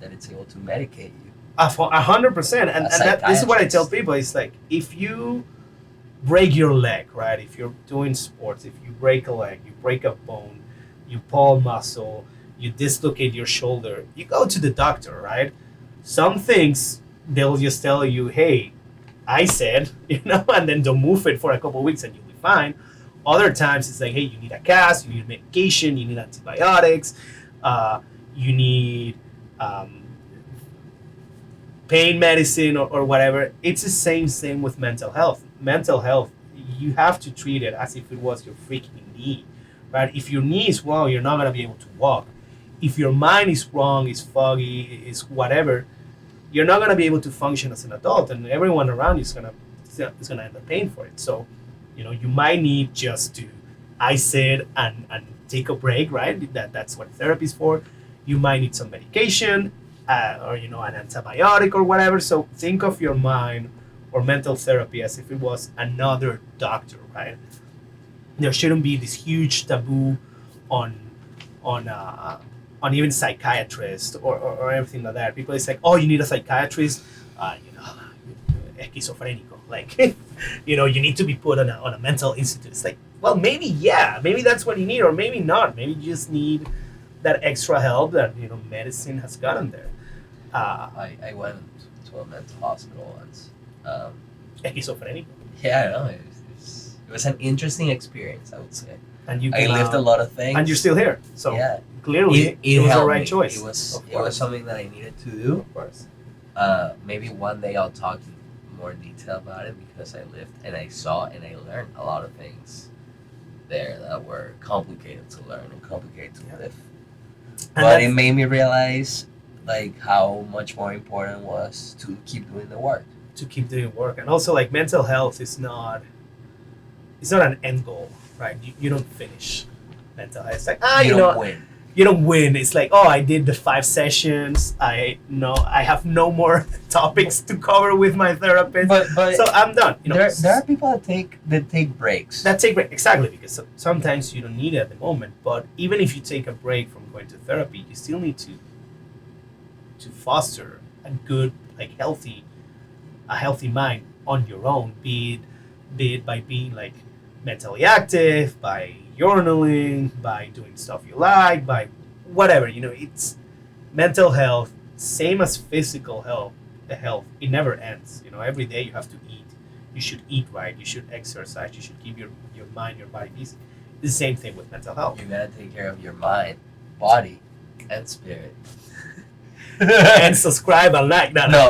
Speaker 2: that is able to medicate you.
Speaker 1: 100%. And this is what I tell people. It's like, if you break your leg, right? If you're doing sports, if you break a leg, you break a bone, you pull muscle, you dislocate your shoulder, you go to the doctor, right? Some things they'll just tell you, hey, I said, you know, and then they'll move it for a couple of weeks and you'll be fine. Other times it's like, hey, you need a cast, you need medication, you need antibiotics, you need pain medicine or whatever. It's the same with mental health. Mental health, you have to treat it as if it was your freaking knee, right? If your knee is wrong, you're not going to be able to walk. If your mind is wrong, is foggy, is whatever, you're not going to be able to function as an adult, and everyone around you is going to end up paying for it. So, you know, you might need just to ice it and take a break, right? That's what therapy is for. You might need some medication or, you know, an antibiotic or whatever. So think of your mind or mental therapy as if it was another doctor, right? There shouldn't be this huge taboo on even psychiatrists or everything like that. People is like, oh, you need a psychiatrist, you know, esquizofrenico. Like, you know, you need to be put on a mental institute. It's like, well, maybe that's what you need, or maybe not. Maybe you just need that extra help that, you know, medicine has gotten there.
Speaker 2: I went to a mental hospital once.
Speaker 1: Esquizofrenico.
Speaker 2: Yeah, I know. It was an interesting experience, I would say.
Speaker 1: And
Speaker 2: I lived a lot of things.
Speaker 1: And you're still here. So
Speaker 2: yeah,
Speaker 1: clearly it was the right choice.
Speaker 2: It was something that I needed to do.
Speaker 1: Of course.
Speaker 2: Maybe one day I'll talk in more detail about it, because I lived and I saw and I learned a lot of things there that were complicated to learn and complicated to live.
Speaker 1: And
Speaker 2: But it made me realize like how much more important it was to keep doing the work.
Speaker 1: to keep doing work, and also like mental health is not, it's not an end goal, right? You don't finish mental health. It's like
Speaker 2: You don't win.
Speaker 1: you don't win. It's like, oh, I did the 5 sessions. I have no more topics to cover with my therapist,
Speaker 2: But
Speaker 1: so I'm done.
Speaker 2: there are people that take breaks.
Speaker 1: that take break exactly, because sometimes you don't need it at the moment. But even if you take a break from going to therapy, you still need to foster a good, like a healthy mind on your own. Be it by being like mentally active, by journaling, by doing stuff you like, by whatever. It's mental health, same as physical health. The health, it never ends. Every day you have to eat. You should eat right. You should exercise. You should keep your mind, your body busy. The same thing with mental health.
Speaker 2: You gotta take care of your mind, body, and spirit.
Speaker 1: And subscribe and like that.
Speaker 2: No.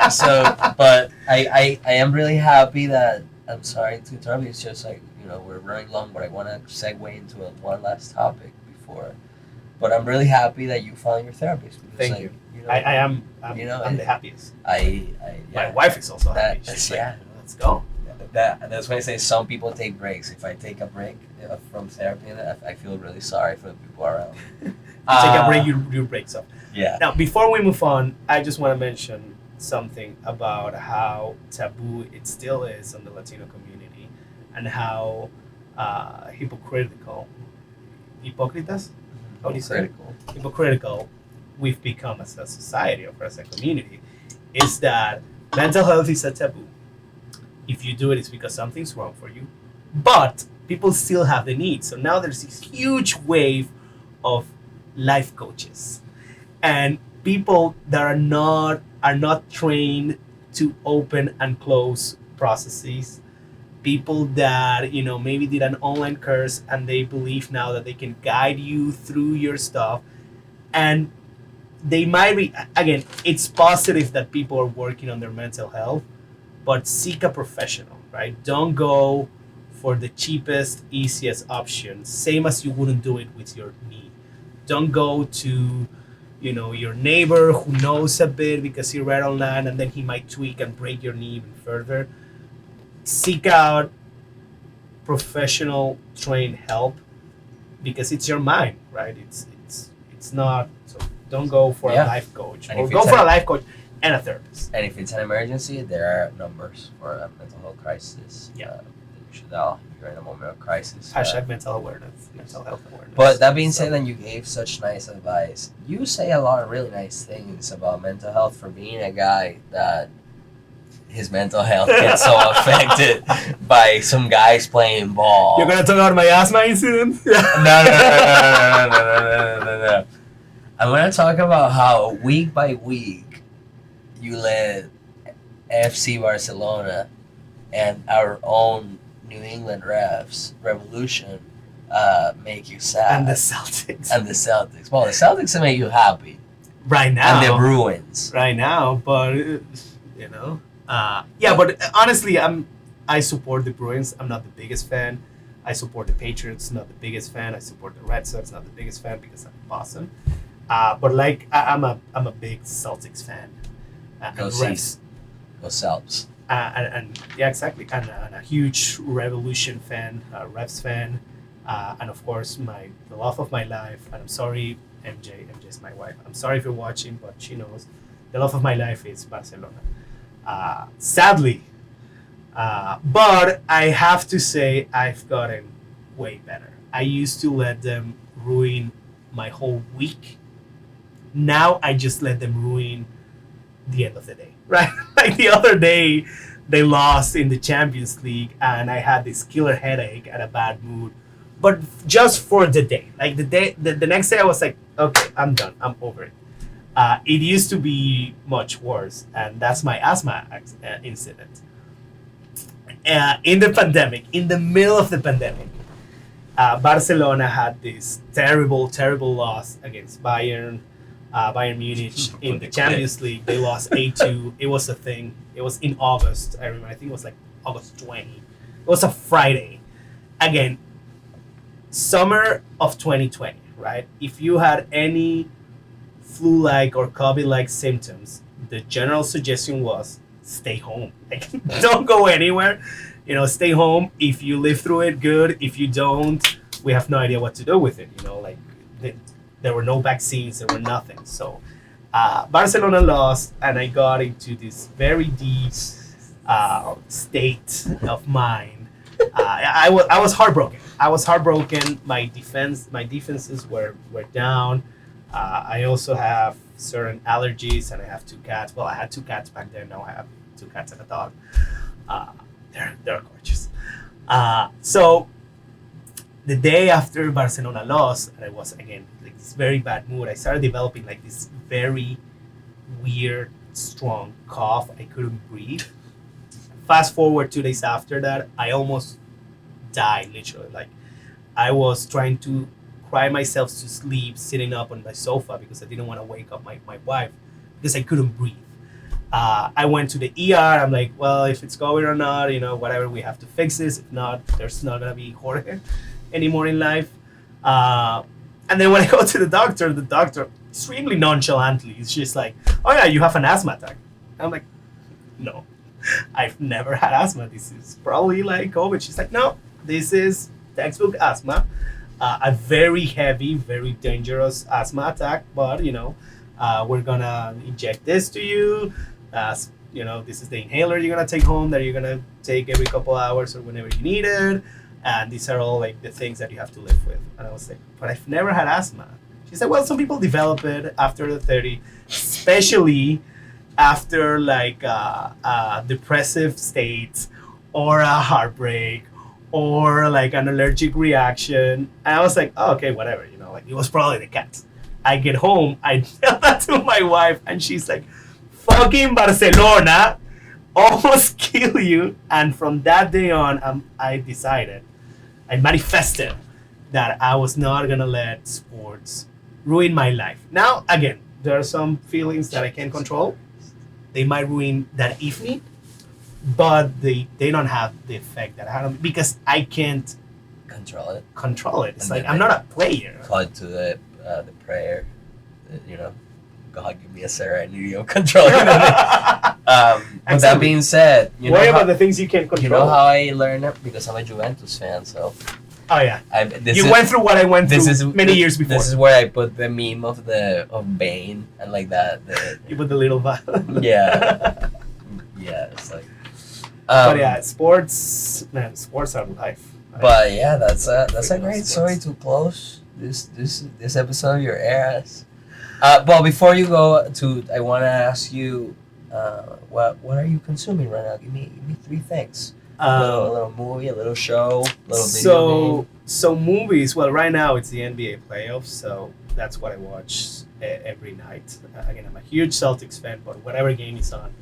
Speaker 2: So, but I am really happy that, I'm sorry to interrupt you, it's just like, we're running long, but I want to segue into one last topic before. But I'm really happy that you found your therapist. Because,
Speaker 1: Thank you. I am. I'm the happiest.
Speaker 2: Yeah.
Speaker 1: My wife is also happy.
Speaker 2: That-
Speaker 1: She's
Speaker 2: yeah.
Speaker 1: like, let's go.
Speaker 2: That's why I say some people take breaks. If I take a break from therapy, I feel really sorry for the people around.
Speaker 1: Take a break, you break up.
Speaker 2: Yeah.
Speaker 1: Now, before we move on, I just want to mention something about how taboo it still is on the Latino community, and how hypocritical, hypocritas? How do you say it? Hypocritical we've become as a society or as a community, is that mental health is a taboo. If you do it, it's because something's wrong for you. But people still have the need. So now there's this huge wave of life coaches and people that are not trained to open and close processes. People that maybe did an online course and they believe now that they can guide you through your stuff, and they might be, again, it's positive that people are working on their mental health, but seek a professional, right? Don't go for the cheapest, easiest option, same as you wouldn't do it with your knee. Don't go to your neighbor who knows a bit because he read online, and then he might tweak and break your knee even further. Seek out professional trained help, because it's your mind, right? It's not, so don't go for a life coach, or go for a life coach and a therapist.
Speaker 2: And if it's an emergency, there are numbers for a mental health crisis.
Speaker 1: Yeah.
Speaker 2: You should dial if you're in a moment of crisis.
Speaker 1: Hashtag mental awareness, mental health awareness.
Speaker 2: But that being said, and you gave such nice advice. You say a lot of really nice things about mental health for being a guy that his mental health gets so affected by some guys playing ball.
Speaker 1: You're gonna talk about my asthma incident?
Speaker 2: No. I'm gonna talk about how week by week you let FC Barcelona and our own New England refs, Revolution, make you sad.
Speaker 1: And the Celtics.
Speaker 2: Well, the Celtics make you happy.
Speaker 1: Right now.
Speaker 2: And the Bruins.
Speaker 1: Right now, but but honestly, I support the Bruins. I'm not the biggest fan. I support the Patriots, not the biggest fan. I support the Red Sox, not the biggest fan because I'm Boston. But like I'm a big Celtics fan.
Speaker 2: Go Celtics. Go Celtics.
Speaker 1: And yeah, exactly. And a huge Revolution fan, Refs fan, and of course the love of my life. And I'm sorry, MJ. MJ's my wife. I'm sorry if you're watching, but she knows the love of my life is Barcelona. Sadly, but I have to say I've gotten way better. I used to let them ruin my whole week. Now I just let them ruin the end of the day, right? Like the other day, they lost in the Champions League, and I had this killer headache and a bad mood. But just for the day, like the next day, I was like, okay, I'm done. I'm over it. It used to be much worse, and that's my asthma incident. In the pandemic, in the middle of the pandemic, Barcelona had this terrible, terrible loss against Bayern Munich in the Champions League. They lost 8-2. It was a thing. It was in August. I remember. I think it was like August 20. It was a Friday. Again, summer of 2020, right? If you had any flu-like or COVID-like symptoms, the general suggestion was stay home. Like, don't go anywhere. Stay home. If you live through it, good. If you don't, we have no idea what to do with it. Like there were no vaccines, there were nothing. So Barcelona lost, and I got into this very deep state of mind. I was heartbroken. My defenses were down. I also have certain allergies, and I have two cats. Well, I had two cats back then. Now I have two cats and a dog. They're gorgeous. So the day after Barcelona lost, and I was again like this very bad mood. I started developing like this very weird, strong cough. I couldn't breathe. Fast forward 2 days after that, I almost died, literally. Like, I was trying to cry myself to sleep sitting up on my sofa because I didn't want to wake up my wife because I couldn't breathe. I went to the ER. I'm like, well, if it's COVID or not, whatever, we have to fix this. If not, there's not going to be Jorge anymore in life. And then when I go to the doctor extremely nonchalantly is just like, oh yeah, you have an asthma attack. I'm like, no, I've never had asthma. This is probably like COVID. She's like, no, this is textbook asthma. A very heavy, very dangerous asthma attack, but we're gonna inject this to you. This is the inhaler you're gonna take home that you're gonna take every couple hours or whenever you need it. And these are all like the things that you have to live with. And I was like, but I've never had asthma. She said, well, some people develop it after the 30, especially after like depressive states or a heartbreak or like an allergic reaction. And I was like, oh, okay, whatever, like it was probably the cat. I get home, I tell that to my wife, and she's like, fucking Barcelona almost kill you. And from that day on, I manifested that I was not gonna let sports ruin my life. Now, again, there are some feelings that I can't control. They might ruin that evening, but they don't have the effect that I had on me because I can't control it. It's like I'm not a player.
Speaker 2: Call it to the prayer, God give me a Sarah, I knew you'll control it. With that being said,
Speaker 1: worry about the things you can't control.
Speaker 2: You know how I learned it? Because I'm a Juventus fan, so.
Speaker 1: Oh yeah. You went through what I went through many years before.
Speaker 2: This is where I put the meme of Bane and like that.
Speaker 1: You put the little
Speaker 2: yeah. Yeah, it's like.
Speaker 1: But yeah, sports are life.
Speaker 2: But yeah, that's a great story to close this episode of Your Eras. Well, before you go I want to ask you, what are you consuming right now? Give me 3 things. A little movie, a little show, a little video game.
Speaker 1: So movies. Well, right now it's the NBA playoffs, so that's what I watch every night. Again, I'm a huge Celtics fan, but whatever game is on,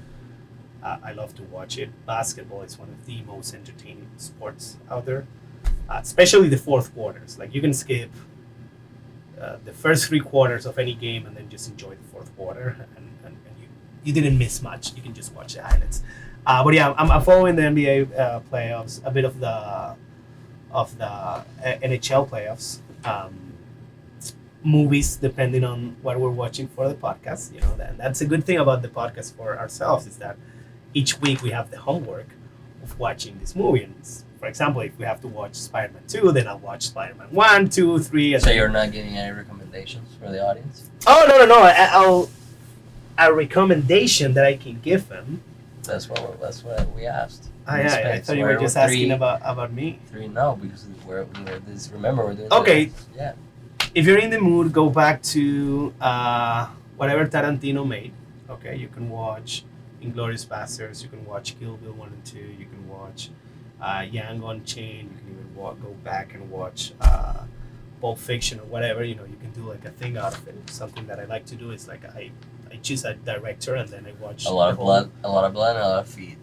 Speaker 1: I love to watch it. Basketball is one of the most entertaining sports out there, especially the fourth quarters. Like you can skip the first 3 quarters of any game and then just enjoy the fourth quarter, and you didn't miss much. You can just watch the highlights. But yeah, I'm following the NBA playoffs, a bit of the NHL playoffs, movies, depending on what we're watching for the podcast. And that's a good thing about the podcast for ourselves is that each week we have the homework of watching this movie. And for example, if we have to watch Spider-Man 2, then I'll watch Spider-Man 1, 2, 3. And
Speaker 2: so you're not giving any recommendations for the audience?
Speaker 1: Oh, no. A recommendation that I can give them.
Speaker 2: That's what we asked.
Speaker 1: I thought you were just asking about me.
Speaker 2: 3, no, because we're doing
Speaker 1: okay.
Speaker 2: This. Yeah.
Speaker 1: If you're in the mood, go back to whatever Tarantino made. Okay, you can watch Inglourious Basterds, you can watch Kill Bill 1 and 2, you can watch Django Unchained, you can even go back and watch Pulp Fiction or whatever. You can do like a thing out of it. Something that I like to do is like I choose a director and then I watch
Speaker 2: a lot of blood, and a lot of feet.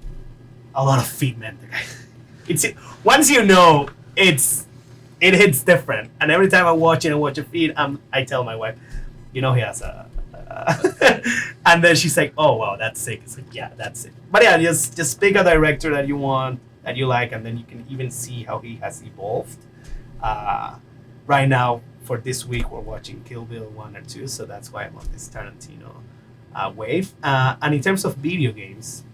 Speaker 1: A lot of feet, man. It's once it hits different. And every time I watch a feed, I tell my wife, he has a and then she's like, oh wow, that's sick. It's like, yeah, that's it. But yeah, just pick a director that you want, that you like, and then you can even see how he has evolved. right now for this week we're watching Kill Bill 1 or 2, so that's why I'm on this Tarantino wave. And in terms of video games,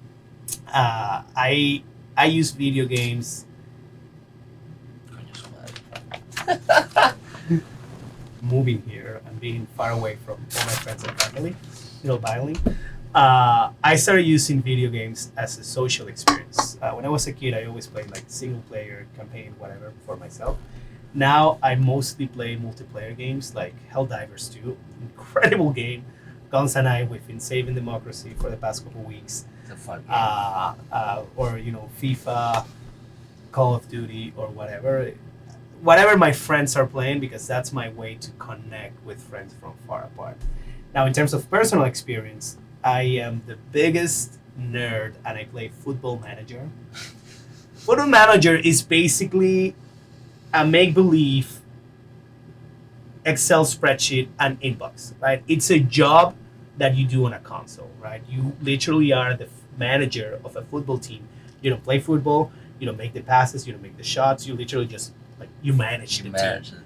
Speaker 1: I use video games. Moving here and being far away from all my friends and family, violently. I started using video games as a social experience. When I was a kid, I always played like single player, campaign, whatever, for myself. Now I mostly play multiplayer games like Helldivers 2, incredible game. Gonz and I, we've been saving democracy for the past couple weeks.
Speaker 2: It's a fun game.
Speaker 1: Or FIFA, Call of Duty, or whatever my friends are playing, because that's my way to connect with friends from far apart. Now, in terms of personal experience, I am the biggest nerd and I play Football Manager. Football Manager is basically a make-believe Excel spreadsheet and inbox, right? It's a job that you do on a console, right? You literally are the manager of a football team. You don't play football, you don't make the passes, you don't make the shots, you literally just you manage the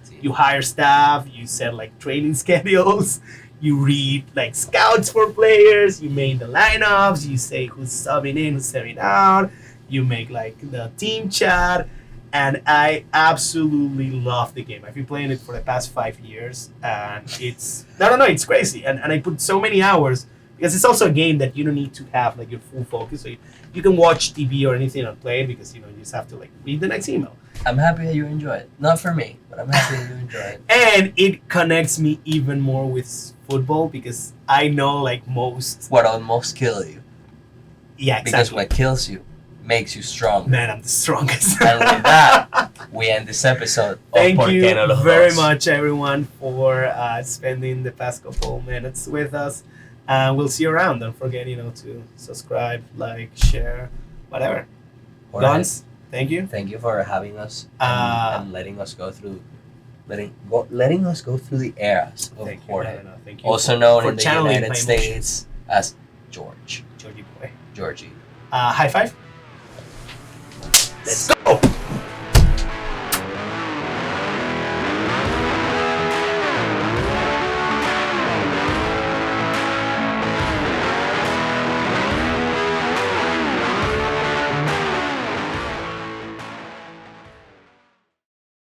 Speaker 1: team. You hire staff, you set like training schedules, you read like scouts for players, you make the lineups, you say who's subbing in, who's subbing out, you make like the team chat, and I absolutely love the game. I've been playing it for the past 5 years, and it's it's crazy, and I put so many hours because it's also a game that you don't need to have like your full focus, so you can watch TV or anything and play it because you just have to like read the next email.
Speaker 2: I'm happy that you enjoy it. Not for me, but I'm happy that you enjoy it.
Speaker 1: And it connects me even more with football because I know like most.
Speaker 2: What will most kill you?
Speaker 1: Yeah, exactly.
Speaker 2: Because what kills you makes you strong.
Speaker 1: Man, I'm the strongest.
Speaker 2: And with that, we end this episode.
Speaker 1: Thank you very much, everyone, for spending the past couple minutes with us. We'll see you around. Don't forget, to subscribe, like, share, whatever. Gonz, thank you.
Speaker 2: Thank you for having us and letting us go through, letting us go through the eras of Jorge.
Speaker 1: Thank you.
Speaker 2: Also known in the United States as Georgie.
Speaker 1: Georgie boy.
Speaker 2: Georgie.
Speaker 1: High five. Let's go.